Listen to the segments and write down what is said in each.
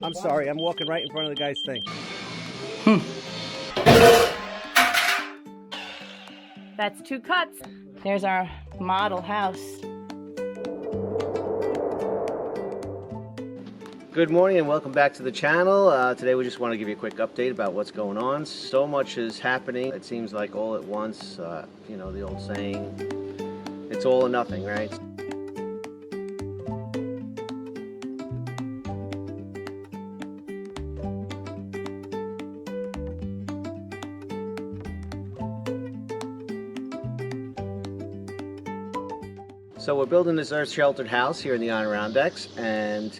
I'm sorry, I'm walking right in front of the guy's thing. That's 2 cuts. There's our model house. Good morning and welcome back to the channel. Today we just want to give you a quick update about what's going on. So much is happening. It seems like all at once. You know the old saying, it's all or nothing, right? So we're building this earth sheltered house here in the Adirondacks, and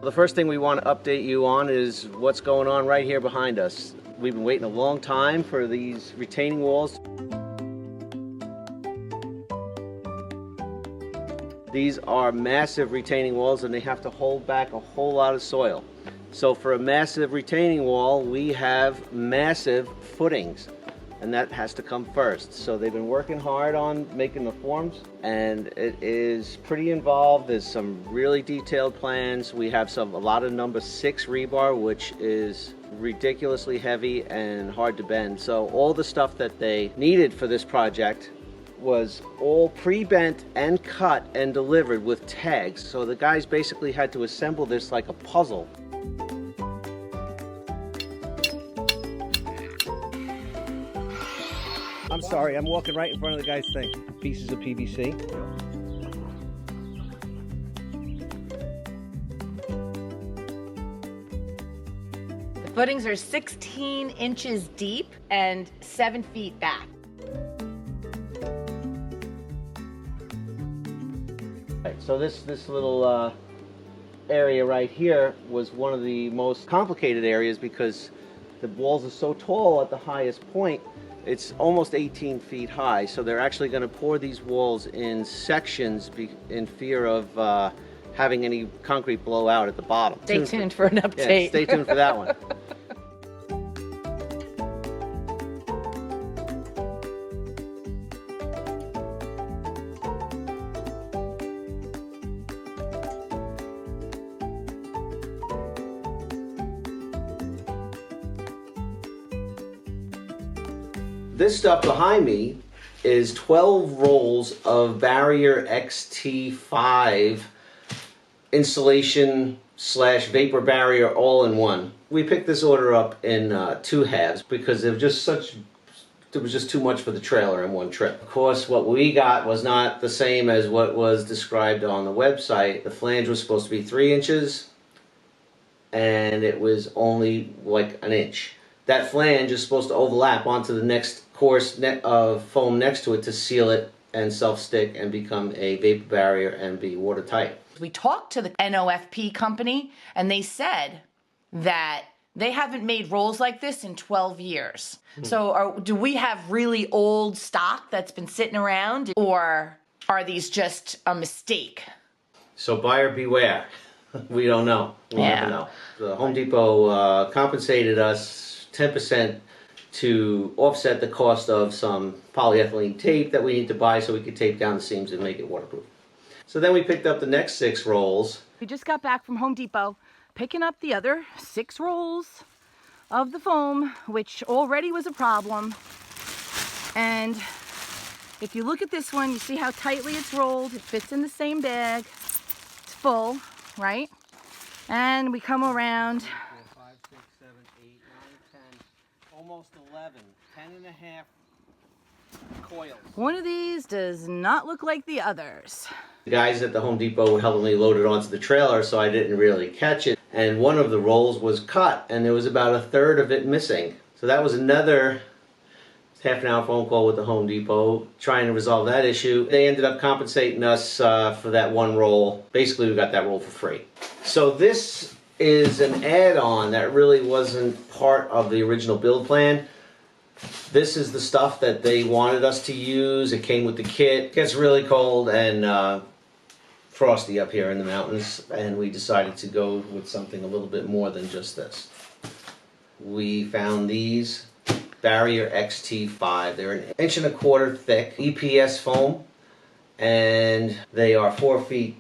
the first thing we want to update you on is what's going on right here behind us. We've been waiting a long time for these retaining walls. These are massive retaining walls and they have to hold back a whole lot of soil. So for a massive retaining wall, we have massive footings, and that has to come first. So they've been working hard on making the forms, and it is pretty involved. There's some really detailed plans. We have a lot of number 6 rebar, which is ridiculously heavy and hard to bend. So all the stuff that they needed for this project was all pre-bent and cut and delivered with tags. So the guys basically had to assemble this like a puzzle. I'm sorry, I'm walking right in front of the guy's thing. Pieces of PVC. The footings are 16 inches deep and 7 feet back. Right, so this little area right here was one of the most complicated areas because the walls are so tall at the highest point. It's almost 18 feet high, so they're actually going to pour these walls in sections in fear of having any concrete blow out at the bottom. Stay tuned for an update. Yeah, stay tuned for that one. This stuff behind me is 12 rolls of Barrier XT5 insulation / vapor barrier all in one. We picked this order up in 2 halves because it was just too much for the trailer in one trip. Of course, what we got was not the same as what was described on the website. The flange was supposed to be 3 inches and it was only like an inch. That flange is supposed to overlap onto the next course of foam next to it to seal it and self-stick and become a vapor barrier and be watertight. We talked to the NOFP company and they said that they haven't made rolls like this in 12 years. So do we have really old stock that's been sitting around, or are these just a mistake? So buyer beware. We don't know. We'll never know. The Home Depot compensated us 10% to offset the cost of some polyethylene tape that we need to buy so we could tape down the seams and make it waterproof. So then we picked up the next 6 rolls. We just got back from Home Depot picking up the other 6 rolls of the foam, which already was a problem. And if you look at this one, you see how tightly it's rolled. It fits in the same bag. It's full, right? And we come around 4, 5, 6, 7, 8, 9, 10, almost 11, 10 and a half coils. one of these does not look like the others. The guys at the Home Depot were helping me load it onto the trailer, so I didn't really catch it. And one of the rolls was cut, and there was about 1/3 of it missing. So that was another half-an-hour phone call with the Home Depot trying to resolve that issue. They ended up compensating us for that one roll. Basically, we got that roll for free. So this is an add-on that really wasn't part of the original build plan. This is the stuff that they wanted us to use. It came with the kit. It gets really cold and frosty up here in the mountains, and we decided to go with something a little bit more than just this. We found these Barrier XT5. They're 1.25 inches thick EPS foam, and they are 4 feet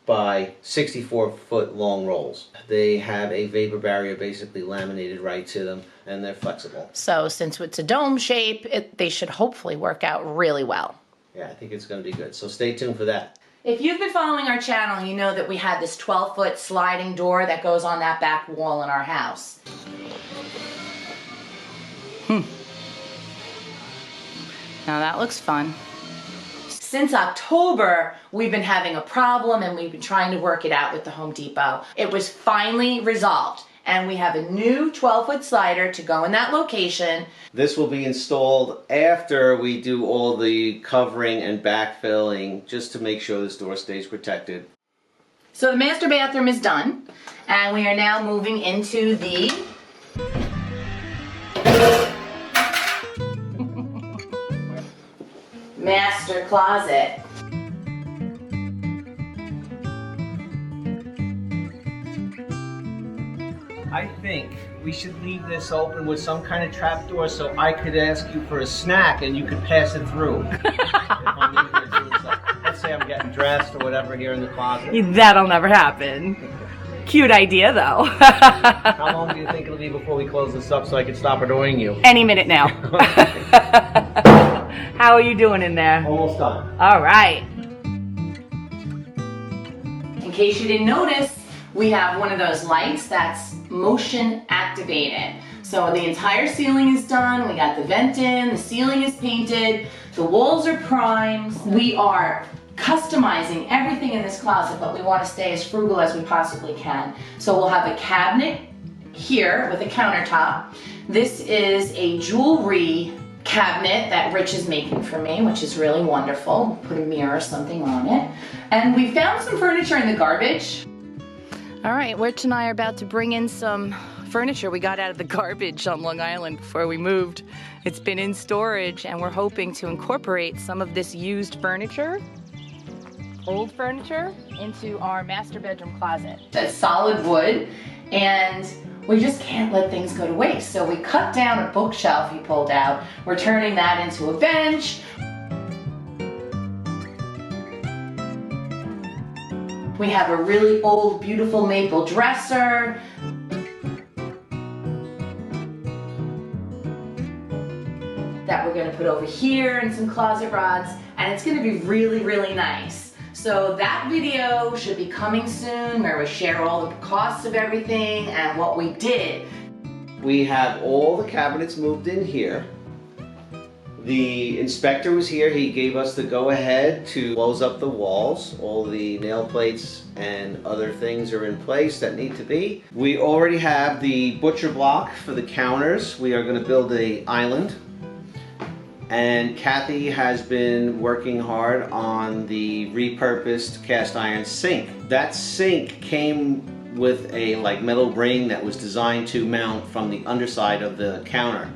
by 64-foot long rolls. They have a vapor barrier basically laminated right to them, and they're flexible. So since it's a dome shape, they should hopefully work out really well. Yeah, I think it's going to be good. So stay tuned for that. If you've been following our channel, you know that we had this 12-foot sliding door that goes on that back wall in our house. Now that looks fun. Since October, we've been having a problem and we've been trying to work it out with the Home Depot. It was finally resolved, and we have a new 12-foot slider to go in that location. This will be installed after we do all the covering and backfilling, just to make sure this door stays protected. So the master bathroom is done, and we are now moving into the master closet. I think we should leave this open with some kind of trap door so I could ask you for a snack and you could pass it through. Let's say I'm getting dressed or whatever here in the closet. That'll never happen. Cute idea though. How long do you think it'll be before we close this up so I can stop annoying you? Any minute now. How are you doing in there? Almost done. All right. In case you didn't notice, we have one of those lights that's motion activated. So the entire ceiling is done. We got the vent in, the ceiling is painted, the walls are primed. We are customizing everything in this closet, but we want to stay as frugal as we possibly can. So we'll have a cabinet here with a countertop. This is a jewelry cabinet that Rich is making for me, which is really wonderful. Put a mirror or something on it. And we found some furniture in the garbage. All right, Rich and I are about to bring in some furniture we got out of the garbage on Long Island before we moved. It's been in storage, and we're hoping to incorporate some of this used furniture, old furniture, into our master bedroom closet. That's solid wood, and we just can't let things go to waste. So we cut down a bookshelf he pulled out. We're turning that into a bench. We have a really old, beautiful maple dresser. That we're gonna put over here and some closet rods, and it's gonna be really, really nice. So that video should be coming soon, where we share all the costs of everything and what we did. We have all the cabinets moved in here. The inspector was here. He gave us the go-ahead to close up the walls. All the nail plates and other things are in place that need to be. We already have the butcher block for the counters. We are going to build an island. And Kathie has been working hard on the repurposed cast iron sink. That sink came with a metal ring that was designed to mount from the underside of the counter.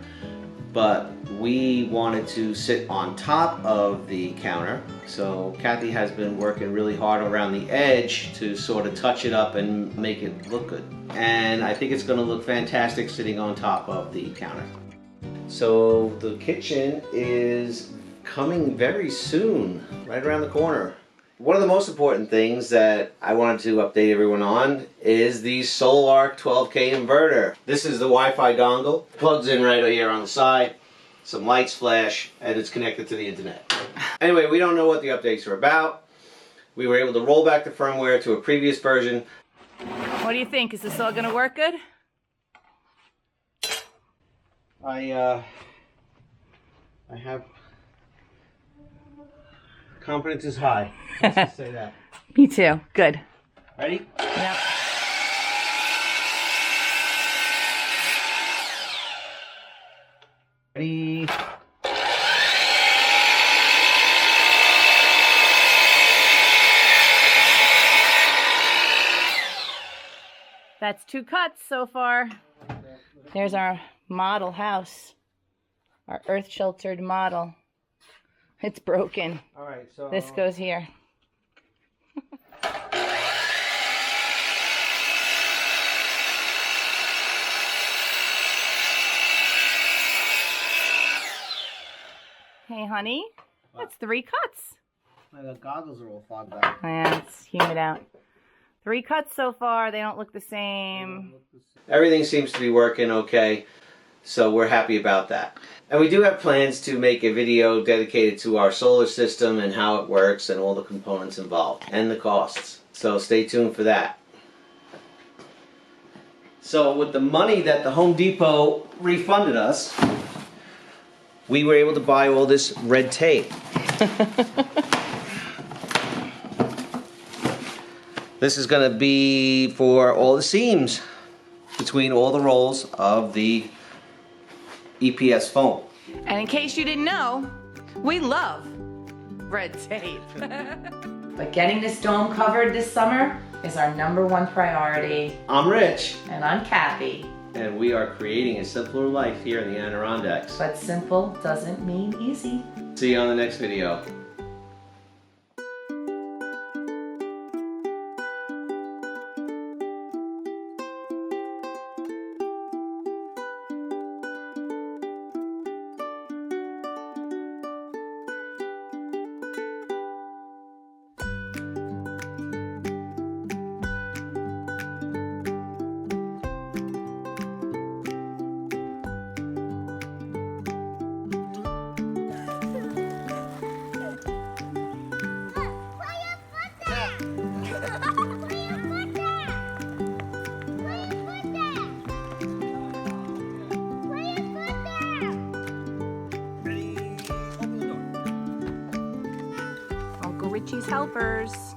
But we wanted to sit on top of the counter, so Kathie has been working really hard around the edge to sort of touch it up and make it look good. And I think it's going to look fantastic sitting on top of the counter. So the kitchen is coming very soon, right around the corner. One of the most important things that I wanted to update everyone on is the Solarc 12K inverter. This is the Wi-Fi dongle. Plugs in right here on the side. Some lights flash, and it's connected to the internet. Anyway, we don't know what the updates are about. We were able to roll back the firmware to a previous version. What do you think? Is this all gonna work good? I have... confidence is high. Let's just say that. Me too. Good. Ready? Yep. Ready? That's 2 cuts so far. There's our model house. Our earth-sheltered model. It's broken. All right, so This goes here. Hey, honey. That's 3 cuts. my goggles are all fogged up. Yeah, it's humid out. 3 cuts so far. They don't look the same. Everything seems to be working okay, so we're happy about that. And we do have plans to make a video dedicated to our solar system and how it works and all the components involved and the costs. So stay tuned for that. So with the money that the Home Depot refunded us, we were able to buy all this red tape. This is going to be for all the seams between all the rolls of the EPS foam. And in case you didn't know, we love red tape. But getting this dome covered this summer is our #1 priority. I'm Rich. And I'm Kathy. And we are creating a simpler life here in the Adirondacks. But simple doesn't mean easy. See you on the next video. Uncle Richie's helpers.